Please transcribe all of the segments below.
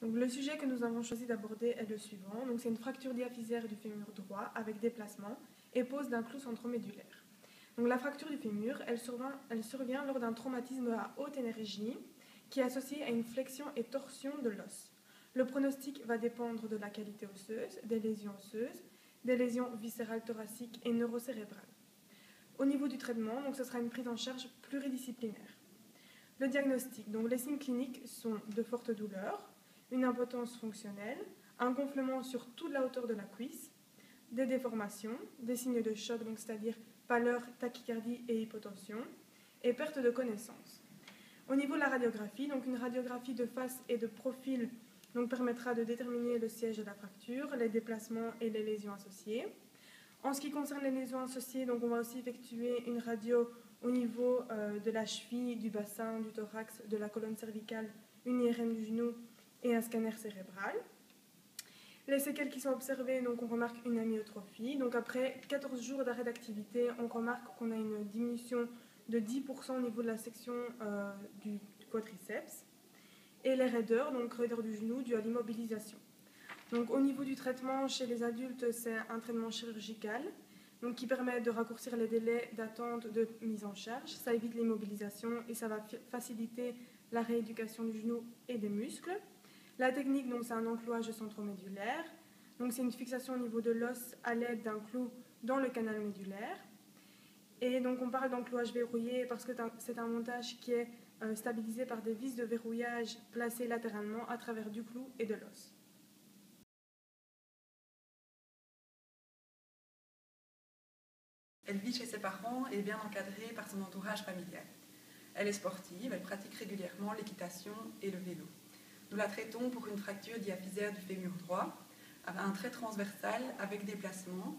Donc, le sujet que nous avons choisi d'aborder est le suivant. C'est une fracture diaphysaire du fémur droit avec déplacement et pose d'un clou centromédulaire. Donc, la fracture du fémur, elle survient lors d'un traumatisme à haute énergie qui est associé à une flexion et torsion de l'os. Le pronostic va dépendre de la qualité osseuse, des lésions viscérales thoraciques et neurocérébrales. Au niveau du traitement, ce sera une prise en charge pluridisciplinaire. Le diagnostic, les signes cliniques sont de fortes douleurs, une impotence fonctionnelle, un gonflement sur toute la hauteur de la cuisse, des déformations, des signes de choc, c'est-à-dire pâleur, tachycardie et hypotension, et perte de connaissance. Au niveau de la radiographie, une radiographie de face et de profil permettra de déterminer le siège de la fracture, les déplacements et les lésions associées. En ce qui concerne les lésions associées, on va aussi effectuer une radio au niveau de la cheville, du bassin, du thorax, de la colonne cervicale, une IRM du genou et un scanner cérébral. Les séquelles qui sont observées, on remarque une amyotrophie. Après 14 jours d'arrêt d'activité, on remarque qu'on a une diminution de 10% au niveau de la section du quadriceps. Et les raideurs, raideurs du genou dû à l'immobilisation. Au niveau du traitement, chez les adultes, c'est un traitement chirurgical qui permet de raccourcir les délais d'attente de mise en charge. Ça évite l'immobilisation et ça va faciliter la rééducation du genou et des muscles. La technique, c'est un enclouage centromédulaire. C'est une fixation au niveau de l'os à l'aide d'un clou dans le canal médulaire. Et on parle d'enclouage verrouillé parce que c'est un montage qui est stabilisé par des vis de verrouillage placées latéralement à travers du clou et de l'os. Elle vit chez ses parents et est bien encadrée par son entourage familial. Elle est sportive, elle pratique régulièrement l'équitation et le vélo. Nous la traitons pour une fracture diaphysaire du fémur droit, un trait transversal avec déplacement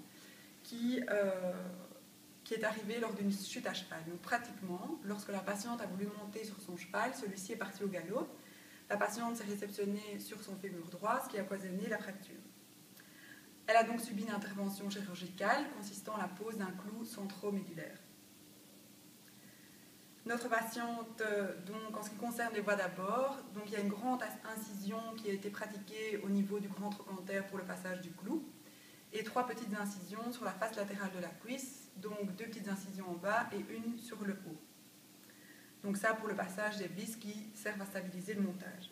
qui est arrivé lors d'une chute à cheval. Donc pratiquement, lorsque la patiente a voulu monter sur son cheval, celui-ci est parti au galop. La patiente s'est réceptionnée sur son fémur droit, ce qui a occasionné la fracture. Elle a donc subi une intervention chirurgicale consistant en la pose d'un clou centromédulaire. Notre patiente, en ce qui concerne les voies d'abord, il y a une grande incision qui a été pratiquée au niveau du grand trochanter pour le passage du clou et 3 petites incisions sur la face latérale de la cuisse, 2 petites incisions en bas et une sur le haut. Ça pour le passage des vis qui servent à stabiliser le montage.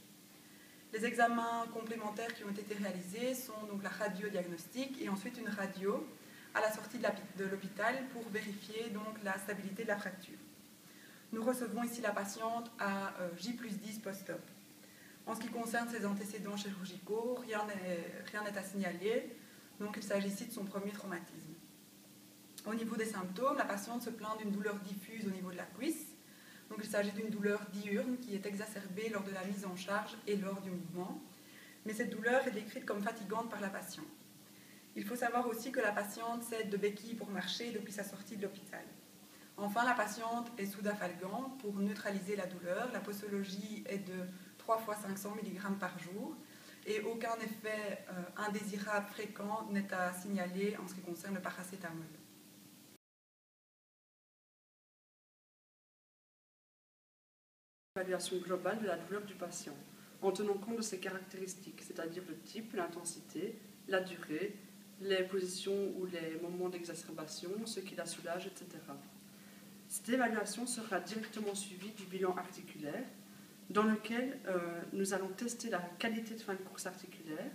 Les examens complémentaires qui ont été réalisés sont la radio diagnostique et ensuite une radio à la sortie de l'hôpital pour vérifier la stabilité de la fracture. Nous recevons ici la patiente à J+10 post-op. En ce qui concerne ses antécédents chirurgicaux, rien n'est à signaler, il s'agit ici de son premier traumatisme. Au niveau des symptômes, la patiente se plaint d'une douleur diffuse au niveau de la cuisse. Il s'agit d'une douleur diurne qui est exacerbée lors de la mise en charge et lors du mouvement, mais cette douleur est décrite comme fatigante par la patiente. Il faut savoir aussi que la patiente s'aide de béquilles pour marcher depuis sa sortie de l'hôpital. Enfin, la patiente est sous dafalgan pour neutraliser la douleur. La posologie est de 3 fois 500 mg par jour et aucun effet indésirable fréquent n'est à signaler en ce qui concerne le paracétamol. Évaluation globale de la douleur du patient, en tenant compte de ses caractéristiques, c'est-à-dire le type, l'intensité, la durée, les positions ou les moments d'exacerbation, ce qui la soulage, etc. Cette évaluation sera directement suivie du bilan articulaire, dans lequel nous allons tester la qualité de fin de course articulaire,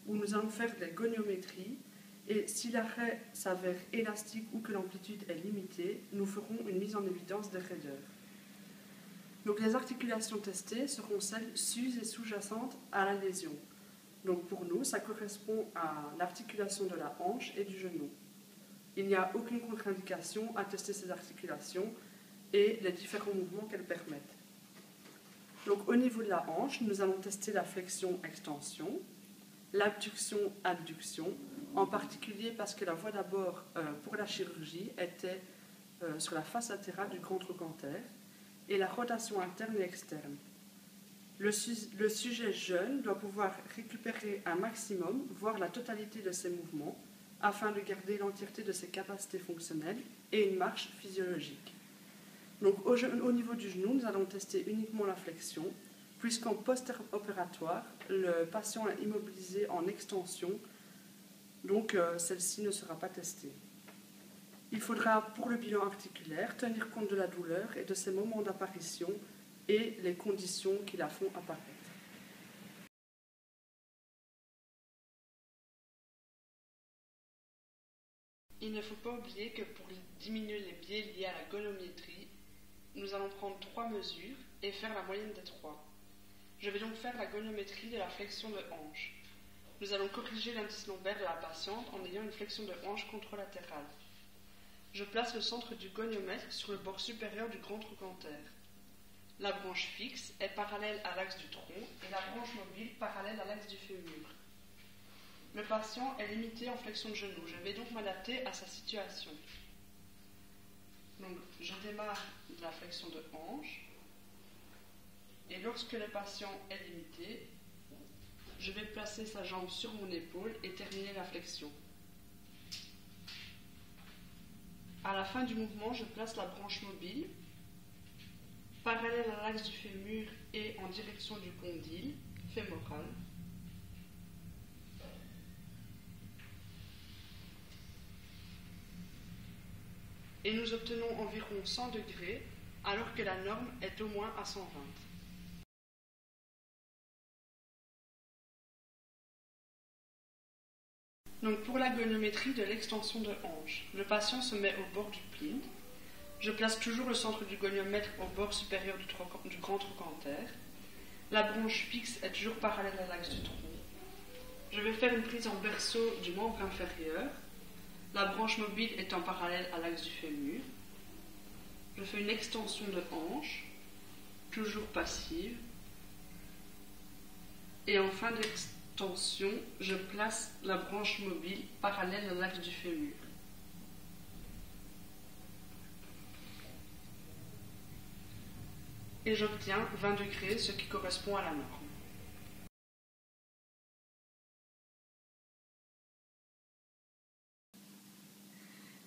où nous allons faire des goniométries, et si l'arrêt s'avère élastique ou que l'amplitude est limitée, nous ferons une mise en évidence des raideurs. Les articulations testées seront celles sus et sous-jacentes à la lésion. Pour nous, ça correspond à l'articulation de la hanche et du genou. Il n'y a aucune contre-indication à tester ces articulations et les différents mouvements qu'elles permettent. Au niveau de la hanche, nous allons tester la flexion-extension, l'abduction-adduction, en particulier parce que la voie d'abord pour la chirurgie était sur la face latérale du grand trochanter, et la rotation interne et externe. Le sujet jeune doit pouvoir récupérer un maximum, voire la totalité de ses mouvements, afin de garder l'entièreté de ses capacités fonctionnelles et une marche physiologique. Au niveau du genou, nous allons tester uniquement la flexion puisqu'en post-opératoire, le patient est immobilisé en extension, donc celle-ci ne sera pas testée. Il faudra, pour le bilan articulaire, tenir compte de la douleur et de ses moments d'apparition et les conditions qui la font apparaître. Il ne faut pas oublier que pour diminuer les biais liés à la goniométrie, nous allons prendre 3 mesures et faire la moyenne des 3. Je vais donc faire la goniométrie de la flexion de hanche. Nous allons corriger l'indice lombaire de la patiente en ayant une flexion de hanche contralatérale. Je place le centre du goniomètre sur le bord supérieur du grand trochanter. La branche fixe est parallèle à l'axe du tronc et la branche mobile parallèle à l'axe du fémur. Le patient est limité en flexion de genou. Je vais donc m'adapter à sa situation. Donc, je démarre de la flexion de hanche. Et lorsque le patient est limité, je vais placer sa jambe sur mon épaule et terminer la flexion. À la fin du mouvement, je place la branche mobile, parallèle à l'axe du fémur et en direction du condyle fémoral. Et nous obtenons environ 100 degrés, alors que la norme est au moins à 120. Donc pour la goniométrie de l'extension de hanche, le patient se met au bord du plinth. Je place toujours le centre du goniomètre au bord supérieur du grand trochanter. La branche fixe est toujours parallèle à l'axe du tronc. Je vais faire une prise en berceau du membre inférieur, la branche mobile étant parallèle à l'axe du fémur. Je fais une extension de hanche, toujours passive. Et en fin d'extension, je place la branche mobile parallèle à l'axe du fémur. Et j'obtiens 20 degrés, ce qui correspond à la norme.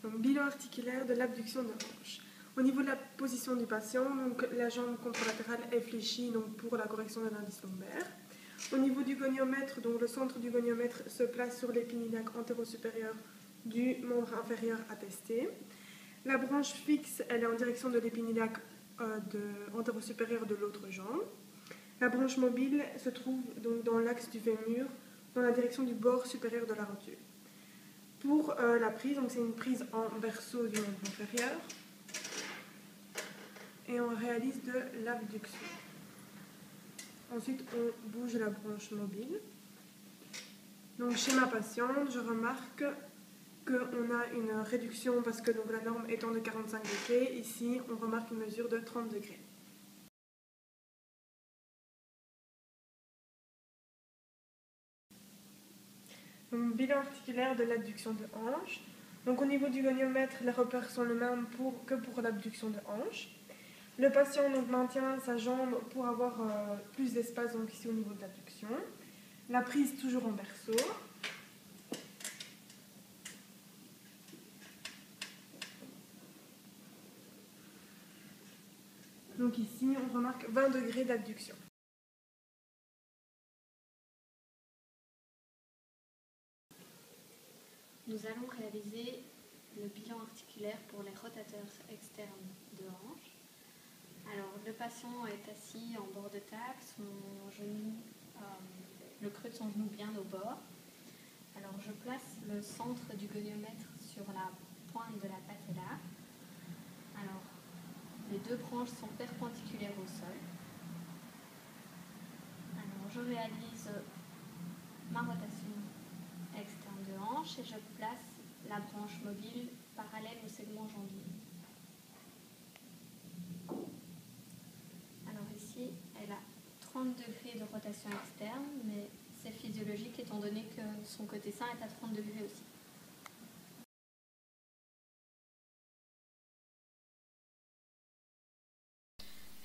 Donc, bilan articulaire de l'abduction de hanche. Au niveau de la position du patient, donc, la jambe contralatérale est fléchie donc, pour la correction de l'indice lombaire. Au niveau du goniomètre, donc, le centre du goniomètre se place sur l'épinilac antéro-supérieur du membre inférieur attesté. La branche fixe, elle est en direction de l'épinilac antéro-supérieur de l'autre jambe. La branche mobile se trouve donc dans l'axe du fémur, dans la direction du bord supérieur de la rotule. Pour la prise, donc c'est une prise en berceau du membre inférieur et on réalise de l'abduction. Ensuite, on bouge la branche mobile. Donc chez ma patiente, je remarque qu'on a une réduction parce que donc, la norme étant de 45 degrés, ici on remarque une mesure de 30 degrés. Donc, bilan articulaire de l'abduction de hanche. Donc au niveau du goniomètre, les repères sont les mêmes que pour l'abduction de hanche. Le patient donc, maintient sa jambe pour avoir plus d'espace donc, ici au niveau de l'abduction. La prise toujours en berceau. Donc ici, on remarque 20 degrés d'abduction. Nous allons réaliser le bilan articulaire pour les rotateurs externes de hanche. Alors, le patient est assis en bord de table, le creux de son genou bien au bord. Alors, je place le centre du goniomètre sur la pointe de la patella. Alors, les deux branches sont perpendiculaires au sol. Alors, je réalise ma rotation externe de hanche et je place la branche mobile parallèle au segment jambier. Alors ici, elle a 30 degrés de rotation externe, mais c'est physiologique étant donné que son côté sain est à 30 degrés aussi.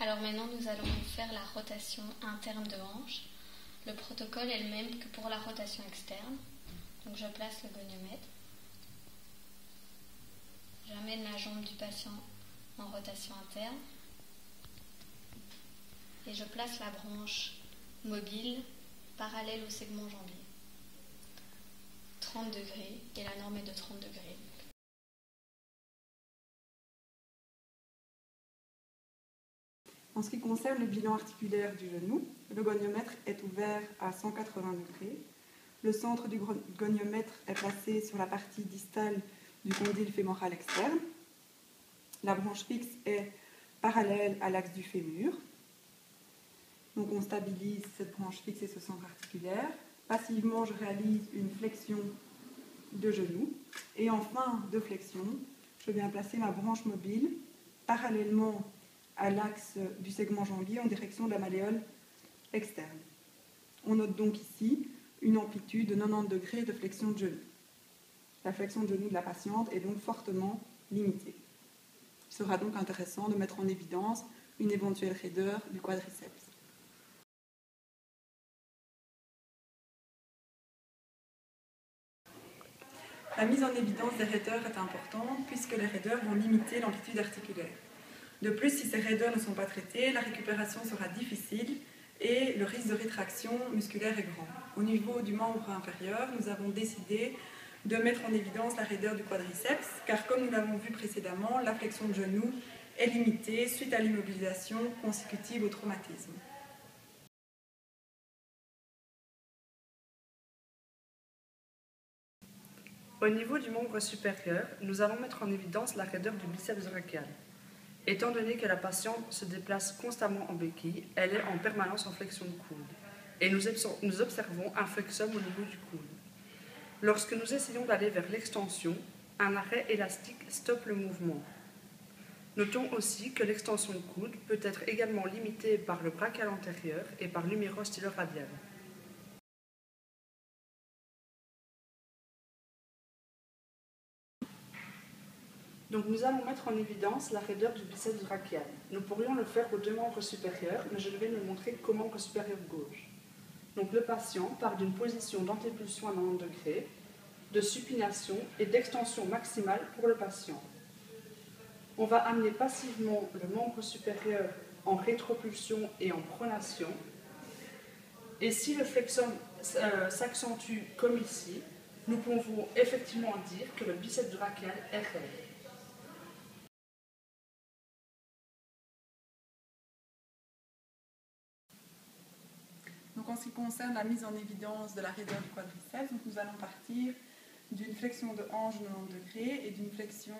Alors maintenant, nous allons faire la rotation interne de hanche. Le protocole est le même que pour la rotation externe. Donc je place le goniomètre. J'amène la jambe du patient en rotation interne. et je place la branche mobile parallèle au segment jambier. 30 degrés, et la norme est de 30 degrés. En ce qui concerne le bilan articulaire du genou, le goniomètre est ouvert à 180 degrés. Le centre du goniomètre est placé sur la partie distale du condyle fémoral externe. La branche fixe est parallèle à l'axe du fémur. Donc on stabilise cette branche fixe et ce centre articulaire. Passivement, je réalise une flexion de genou. Et en fin de flexion, je viens placer ma branche mobile parallèlement à l'axe du segment jambier en direction de la malléole externe. On note donc ici une amplitude de 90 degrés de flexion de genou. La flexion de genou de la patiente est donc fortement limitée. Il sera donc intéressant de mettre en évidence une éventuelle raideur du quadriceps. La mise en évidence des raideurs est importante puisque les raideurs vont limiter l'amplitude articulaire. De plus, si ces raideurs ne sont pas traitées, la récupération sera difficile et le risque de rétraction musculaire est grand. Au niveau du membre inférieur, nous avons décidé de mettre en évidence la raideur du quadriceps, car comme nous l'avons vu précédemment, la flexion de genou est limitée suite à l'immobilisation consécutive au traumatisme. Au niveau du membre supérieur, nous allons mettre en évidence la raideur du biceps brachial. Étant donné que la patiente se déplace constamment en béquille, elle est en permanence en flexion de coude. Et nous observons un flexum au niveau du coude. Lorsque nous essayons d'aller vers l'extension, un arrêt élastique stoppe le mouvement. Notons aussi que l'extension de coude peut être également limitée par le brachial antérieur et par l'humérus stylo-radial. Donc nous allons mettre en évidence la raideur du biceps brachial. Nous pourrions le faire aux deux membres supérieurs, mais je vais le montrer qu'au membre supérieur gauche. Donc le patient part d'une position d'antépulsion à 90 degrés, de supination et d'extension maximale pour le patient. On va amener passivement le membre supérieur en rétropulsion et en pronation. Et si le flexum s'accentue comme ici, nous pouvons effectivement dire que le biceps brachial est raide. Donc en ce qui concerne la mise en évidence de la raideur du quadriceps, nous allons partir d'une flexion de hanche de 90 degrés et d'une flexion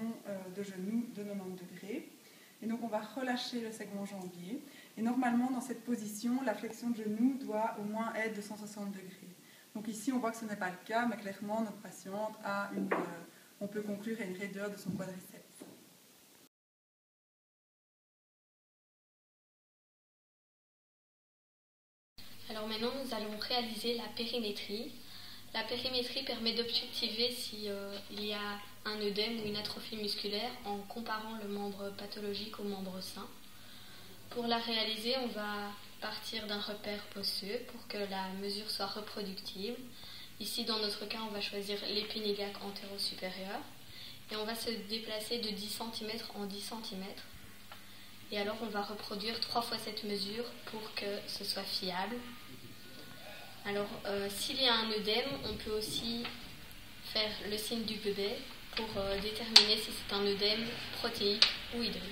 de genou de 90 degrés. Et donc on va relâcher le segment jambier. Et normalement dans cette position, la flexion de genou doit au moins être de 160 degrés. Donc ici on voit que ce n'est pas le cas, mais clairement notre patiente a on peut conclure à une raideur de son quadriceps. Alors maintenant, nous allons réaliser la périmétrie. La périmétrie permet d'objectiver s'il y a un œdème ou une atrophie musculaire en comparant le membre pathologique au membre sain. Pour la réaliser, on va partir d'un repère osseux pour que la mesure soit reproductible. Ici, dans notre cas, on va choisir l'épinégale antéro-supérieur et on va se déplacer de 10 cm en 10 cm. Et alors, on va reproduire 3 fois cette mesure pour que ce soit fiable. Alors, s'il y a un œdème, on peut aussi faire le signe du godet pour déterminer si c'est un œdème protéique ou hydrique.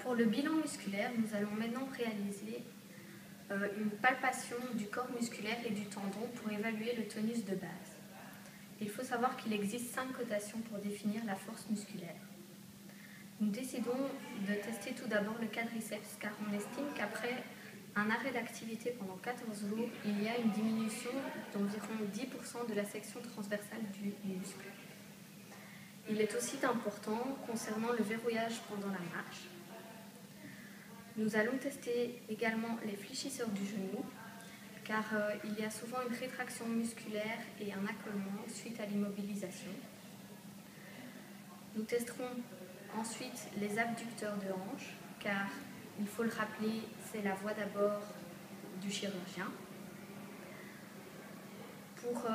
Pour le bilan musculaire, nous allons maintenant réaliser une palpation du corps musculaire et du tendon pour évaluer le tonus de base. Il faut savoir qu'il existe 5 cotations pour définir la force musculaire. Nous décidons de tester tout d'abord le quadriceps car on estime qu'après un arrêt d'activité pendant 14 jours, il y a une diminution d'environ 10% de la section transversale du muscle. Il est aussi important concernant le verrouillage pendant la marche. Nous allons tester également les fléchisseurs du genou car il y a souvent une rétraction musculaire et un accolement suite à l'immobilisation. Nous testerons ensuite les abducteurs de hanche, car il faut le rappeler, c'est la voie d'abord du chirurgien. Pour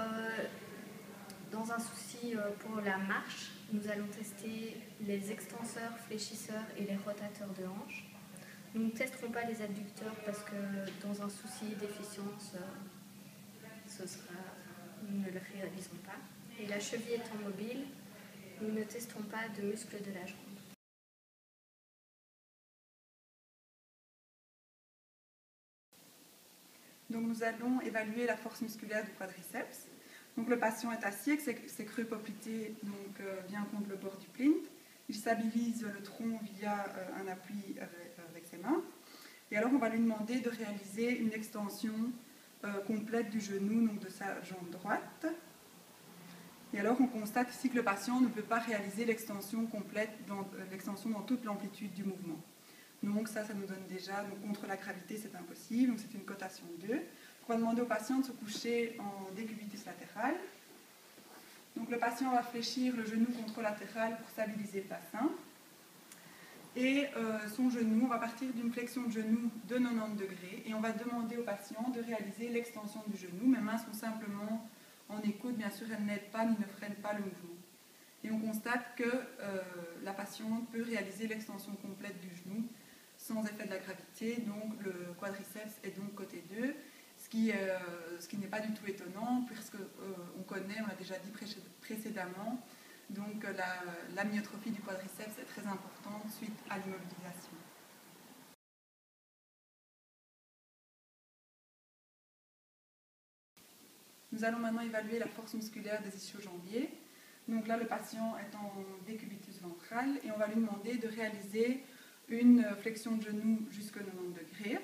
dans un souci pour la marche, nous allons tester les extenseurs, fléchisseurs et les rotateurs de hanches. Nous ne testerons pas les adducteurs parce que dans un souci d'efficience, nous ne le réaliserons pas. Et la cheville étant mobile, nous ne testerons pas de muscles de la jambe. Donc nous allons évaluer la force musculaire du quadriceps. Donc le patient est assis avec ses creux poplités bien contre le bord du plinth. Il stabilise le tronc via un appui avec ses mains. Et alors on va lui demander de réaliser une extension complète du genou, donc de sa jambe droite. Et alors on constate ici que le patient ne peut pas réaliser l'extension complète, l'extension dans toute l'amplitude du mouvement. Donc ça nous donne déjà, donc contre la gravité c'est impossible, donc c'est une cotation 2. On va demander au patient de se coucher en décubitus latéral. Donc le patient va fléchir le genou contralatéral pour stabiliser le bassin. Et son genou, on va partir d'une flexion de genou de 90 degrés et on va demander au patient de réaliser l'extension du genou. Mes mains sont simplement en écoute, bien sûr elles n'aident pas ni ne freinent pas le mouvement. Et on constate que la patiente peut réaliser l'extension complète du genou sans effet de la gravité, donc le quadriceps est donc côté 2, ce qui n'est pas du tout étonnant, puisqu'on connaît, on l'a déjà dit précédemment, donc la myotrophie du quadriceps est très importante suite à l'immobilisation. Nous allons maintenant évaluer la force musculaire des ischio-jambiers. Donc là, le patient est en décubitus ventral et on va lui demander de réaliser une flexion de genou jusqu'à 90 degrés.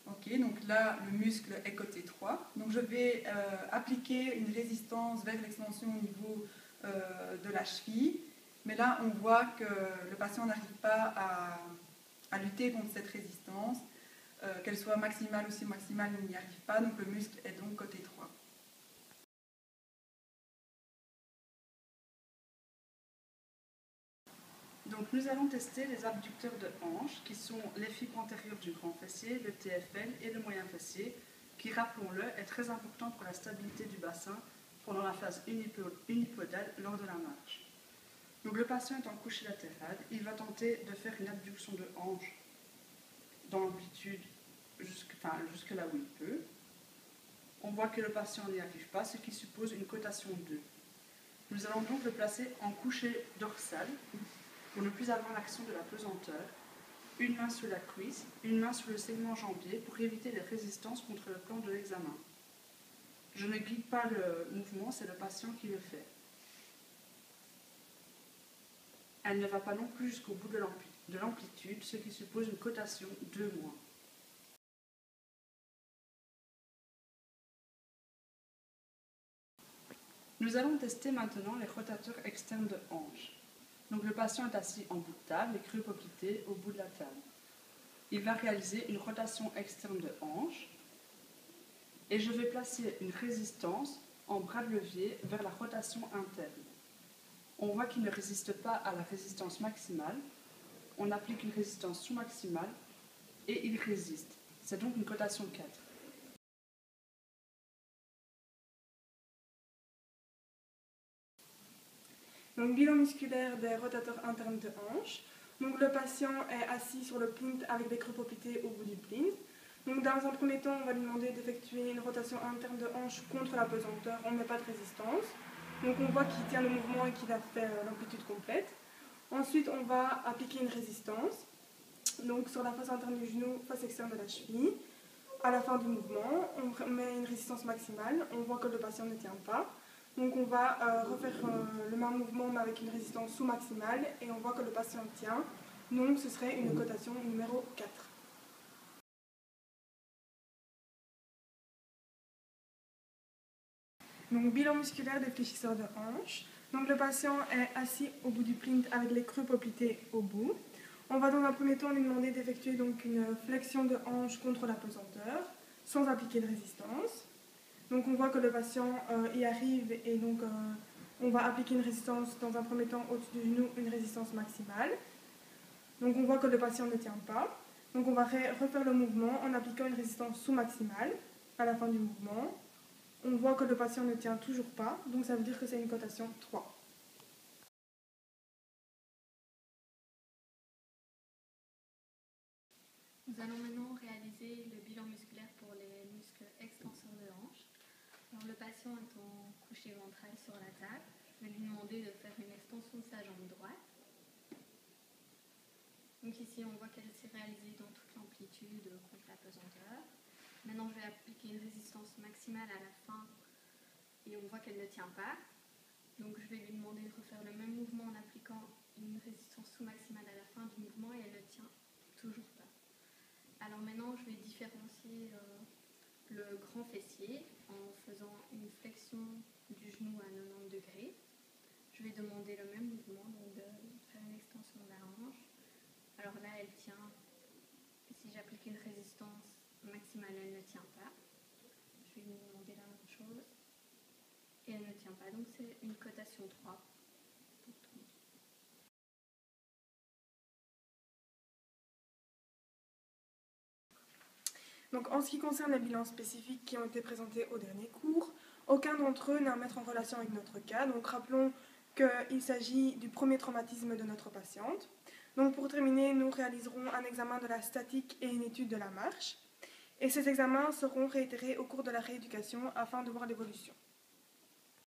Ok, donc là, le muscle est côté 3. Donc je vais appliquer une résistance vers l'extension au niveau de la cheville. Mais là, on voit que le patient n'arrive pas à lutter contre cette résistance. Qu'elle soit maximale ou semi-maximale, il n'y arrive pas. Donc le muscle est donc côté 3. Donc nous allons tester les abducteurs de hanche, qui sont les fibres antérieures du grand fessier, le TFL et le moyen fessier, qui, rappelons-le, est très important pour la stabilité du bassin pendant la phase unipodale lors de la marche. Donc le patient est en couché latéral, il va tenter de faire une abduction de hanche dans l'amplitude jusque là où il peut. On voit que le patient n'y arrive pas, ce qui suppose une cotation 2. Nous allons donc le placer en couché dorsal, pour ne plus avoir l'action de la pesanteur, une main sur la cuisse, une main sur le segment jambier pour éviter les résistances contre le plan de l'examen. Je ne guide pas le mouvement, c'est le patient qui le fait. Elle ne va pas non plus jusqu'au bout de l'amplitude, ce qui suppose une cotation 2-. Nous allons tester maintenant les rotateurs externes de hanche. Donc le patient est assis en bout de table, les creux poplités au bout de la table. Il va réaliser une rotation externe de hanche et je vais placer une résistance en bras de levier vers la rotation interne. On voit qu'il ne résiste pas à la résistance maximale. On applique une résistance sous-maximale et il résiste. C'est donc une cotation 4. Donc, bilan musculaire des rotateurs internes de hanche. Donc, le patient est assis sur le plinth avec des creux poplités au bout du plinth. Donc, dans un premier temps, on va lui demander d'effectuer une rotation interne de hanche contre la pesanteur. On ne met pas de résistance. Donc, on voit qu'il tient le mouvement et qu'il a fait l'amplitude complète. Ensuite, on va appliquer une résistance. Donc, sur la face interne du genou, face externe de la cheville. À la fin du mouvement, on met une résistance maximale. On voit que le patient ne tient pas. Donc on va refaire le même mouvement mais avec une résistance sous-maximale et on voit que le patient tient. Donc ce serait une cotation numéro 4. Donc bilan musculaire des fléchisseurs de hanche. Donc le patient est assis au bout du plinth avec les creux poplités au bout. On va dans un premier temps lui demander d'effectuer donc une flexion de hanche contre la pesanteur sans appliquer de résistance. Donc on voit que le patient y arrive et donc on va appliquer une résistance dans un premier temps au-dessus du genou, une résistance maximale. Donc on voit que le patient ne tient pas. Donc on va refaire le mouvement en appliquant une résistance sous-maximale à la fin du mouvement. on voit que le patient ne tient toujours pas, donc ça veut dire que c'est une cotation 3. Nous allons maintenant réaliser le bilan musculaire pour les muscles extenseurs de hanche. Alors, le patient étant couché ventral sur la table, je vais lui demander de faire une extension de sa jambe droite. Donc ici, on voit qu'elle s'est réalisée dans toute l'amplitude contre la pesanteur. Maintenant, je vais appliquer une résistance maximale à la fin et on voit qu'elle ne tient pas. Donc je vais lui demander de refaire le même mouvement en appliquant une résistance sous-maximale à la fin du mouvement et elle ne tient toujours pas. Alors maintenant, je vais différencier le grand fessier en faisant une flexion du genou à 90 degrés. Je vais demander le même mouvement, donc de faire une extension de la hanche. Alors là, elle tient. Et si j'applique une résistance maximale, elle ne tient pas. Je vais lui demander la même chose. Et elle ne tient pas. Donc c'est une cotation 3 pour tout le monde. Donc, en ce qui concerne les bilans spécifiques qui ont été présentés au dernier cours, aucun d'entre eux n'est à mettre en relation avec notre cas. Donc rappelons qu'il s'agit du premier traumatisme de notre patiente. Donc pour terminer, nous réaliserons un examen de la statique et une étude de la marche. Et ces examens seront réitérés au cours de la rééducation afin de voir l'évolution.